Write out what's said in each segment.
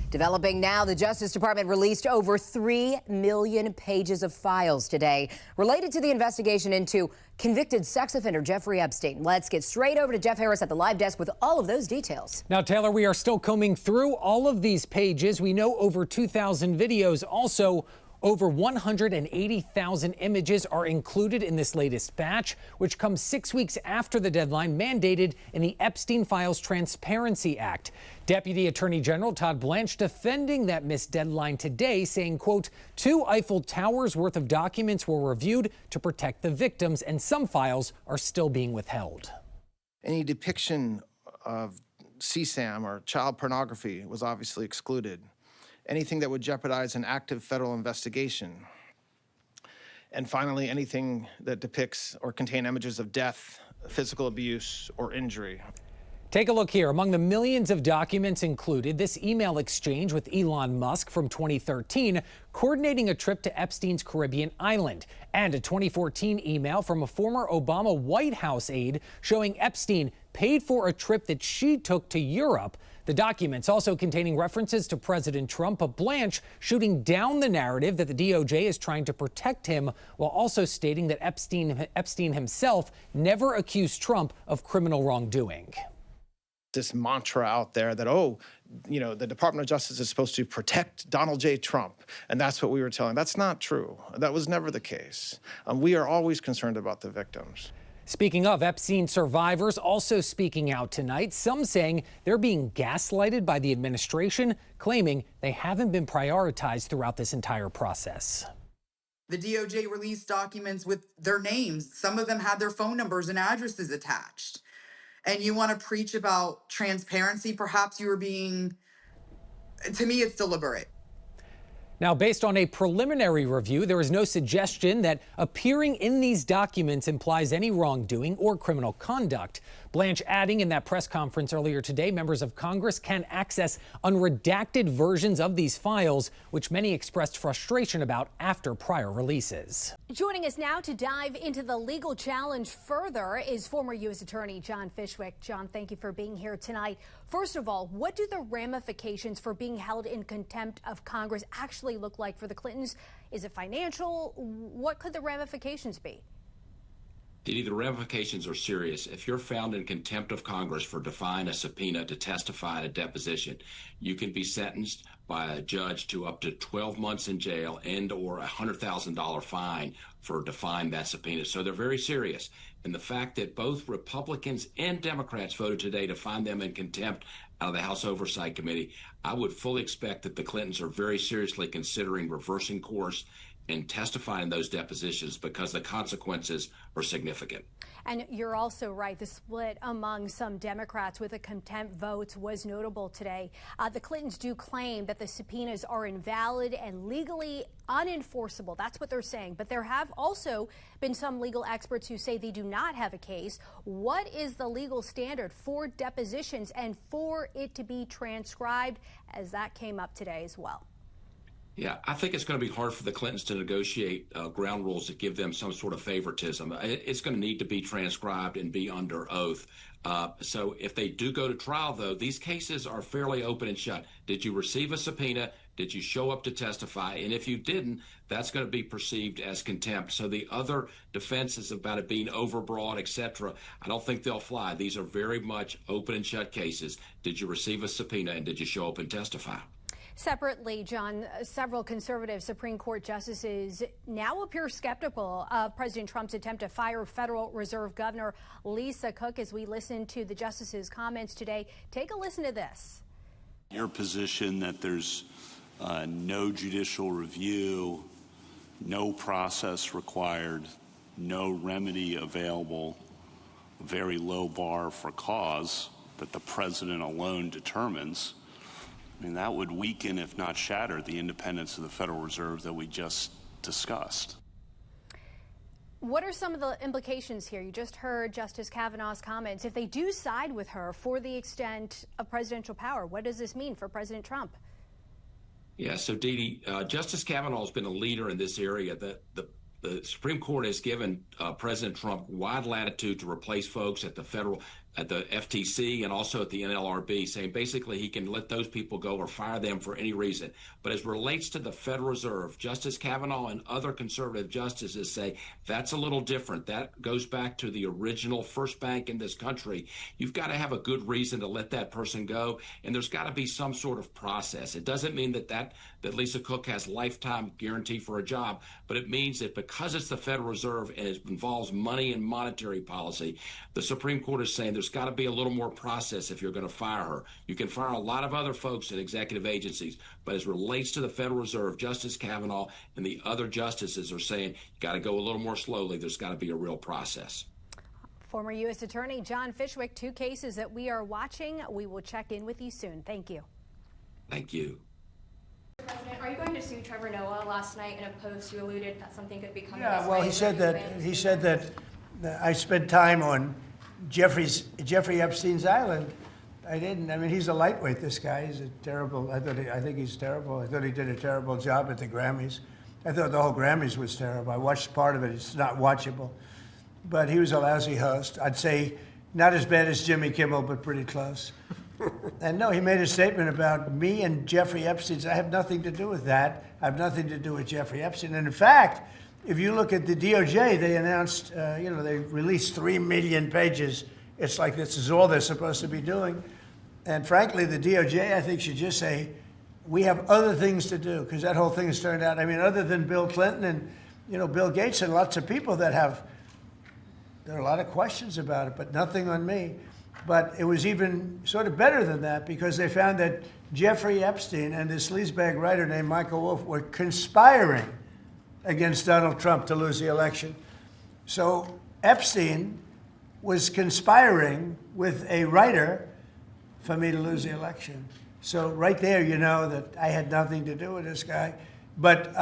Developing now, the Justice Department released over 3 million pages of files today related to the investigation into convicted sex offender Jeffrey Epstein. Let's get straight over to Jeff Harris at the live desk with all of those details. Now, Taylor, we are still combing through all of these pages. We know over 2,000 videos. Also, over 180,000 images are included in this latest batch, which comes 6 weeks after the deadline mandated in the Epstein Files Transparency Act. Deputy Attorney General Todd Blanche defending that missed deadline today, saying, quote, 2 Eiffel Towers worth of documents were reviewed to protect the victims, and some files are still being withheld. Any depiction of CSAM or child pornography was obviously excluded. Anything that would jeopardize an active federal investigation. And finally, anything that depicts or contain images of death, physical abuse, or injury. Take a look here. Among the millions of documents included, this email exchange with Elon Musk from 2013, coordinating a trip to Epstein's Caribbean island, and a 2014 email from a former Obama White House aide showing Epstein paid for a trip that she took to Europe. The documents also containing references to President Trump, but Blanche shooting down the narrative that the DOJ is trying to protect him, while also stating that Epstein himself never accused Trump of criminal wrongdoing. This mantra out there that, the Department of Justice is supposed to protect Donald J. Trump, and that's what we were telling. That's not true. That was never the case. We are always concerned about the victims. Speaking of Epstein survivors also speaking out tonight, some saying they're being gaslighted by the administration, claiming they haven't been prioritized throughout this entire process. The DOJ released documents with their names. Some of them had their phone numbers and addresses attached. And you want to preach about transparency? Perhaps you were being, to me, it's deliberate. Now, based on a preliminary review, there is no suggestion that appearing in these documents implies any wrongdoing or criminal conduct. Blanche adding in that press conference earlier today, members of Congress can access unredacted versions of these files, which many expressed frustration about after prior releases. Joining us now to dive into the legal challenge further is former U.S. Attorney John Fishwick. John, thank you for being here tonight. First of all, what do the ramifications for being held in contempt of Congress actually look like for the Clintons? Is it financial? What could the ramifications be? Didi, the ramifications are serious. If you're found in contempt of Congress for defying a subpoena to testify at a deposition, you can be sentenced by a judge to up to 12 months in jail and or a $100,000 fine for defying that subpoena. So they're very serious. And the fact that both Republicans and Democrats voted today to find them in contempt out of the House Oversight Committee, I would fully expect that the Clintons are very seriously considering reversing course and testifying in those depositions because the consequences are significant. And you're also right. The split among some Democrats with the contempt votes was notable today. The Clintons do claim that the subpoenas are invalid and legally unenforceable. That's what they're saying. But there have also been some legal experts who say they do not have a case. What is the legal standard for depositions and for it to be transcribed, as that came up today as well? Yeah, I think it's going to be hard for the Clintons to negotiate ground rules that give them some sort of favoritism. It's going to need to be transcribed and be under oath. So if they do go to trial, though, these cases are fairly open and shut. Did you receive a subpoena? Did you show up to testify? And if you didn't, that's going to be perceived as contempt. So the other defenses about it being overbroad, et cetera, I don't think they'll fly. These are very much open and shut cases. Did you receive a subpoena and did you show up and testify? Separately, John, several conservative Supreme Court justices now appear skeptical of President Trump's attempt to fire Federal Reserve Governor Lisa Cook. As we listen to the justices' comments today, take a listen to this. Your position that there's no judicial review, no process required, no remedy available, a very low bar for cause that the president alone determines. I mean, that would weaken, if not shatter, the independence of the Federal Reserve that we just discussed. What are some of the implications here? You just heard Justice Kavanaugh's comments. If they do side with her for the extent of presidential power, what does this mean for President Trump? Yeah, so Didi, Justice Kavanaugh has been a leader in this area. The Supreme Court has given President Trump wide latitude to replace folks at the federal at the FTC and also at the NLRB, saying basically he can let those people go or fire them for any reason. But as relates to the Federal Reserve, Justice Kavanaugh and other conservative justices say that's a little different. That goes back to the original first bank in this country. You've got to have a good reason to let that person go, and there's got to be some sort of process. It doesn't mean that Lisa Cook has lifetime guarantee for a job, but it means that because it's the Federal Reserve and it involves money and monetary policy, the Supreme Court is saying there's got to be a little more process if you're going to fire her. You can fire a lot of other folks at executive agencies, but as relates to the Federal Reserve, Justice Kavanaugh and the other justices are saying you got to go a little more slowly. There's got to be a real process. Former U.S. Attorney John Fishwick, 2 cases that we are watching. We will check in with you soon. Thank you. Thank you. Mr. President, are you going to sue Trevor Noah? Last night in a post, you alluded that something could be coming. Yeah, well, he said that I spent time on Jeffrey Epstein's island. I didn't. I mean, he's a lightweight, this guy. He's a terrible, I think he's terrible. I thought he did a terrible job at the Grammys. I thought the whole Grammys was terrible. I watched part of it. It's not watchable. But he was a lousy host. I'd say not as bad as Jimmy Kimmel, but pretty close. And no, he made a statement about me and Jeffrey Epstein. I have nothing to do with that. I have nothing to do with Jeffrey Epstein. And in fact, if you look at the DOJ, they announced, they released 3 million pages. It's like this is all they're supposed to be doing. And frankly, the DOJ, I think, should just say, we have other things to do, because that whole thing has turned out, I mean, other than Bill Clinton and, Bill Gates and lots of people that there are a lot of questions about it, but nothing on me. But it was even sort of better than that, because they found that Jeffrey Epstein and this sleazebag writer named Michael Wolff were conspiring against Donald Trump to lose the election. So Epstein was conspiring with a writer for me to lose the election. So right there, you know that I had nothing to do with this guy. But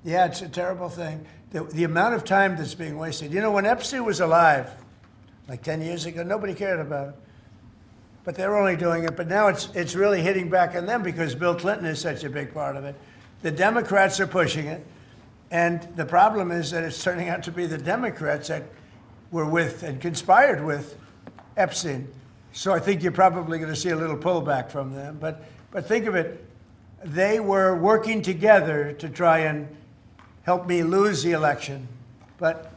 yeah, it's a terrible thing. The amount of time that's being wasted. When Epstein was alive, like 10 years ago, nobody cared about it. But they're only doing it. But now it's really hitting back on them because Bill Clinton is such a big part of it. The Democrats are pushing it. And the problem is that it's turning out to be the Democrats that were with and conspired with Epstein. So I think you're probably going to see a little pullback from them. But think of it. They were working together to try and help me lose the election. But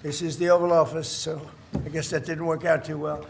this is the Oval Office, so I guess that didn't work out too well.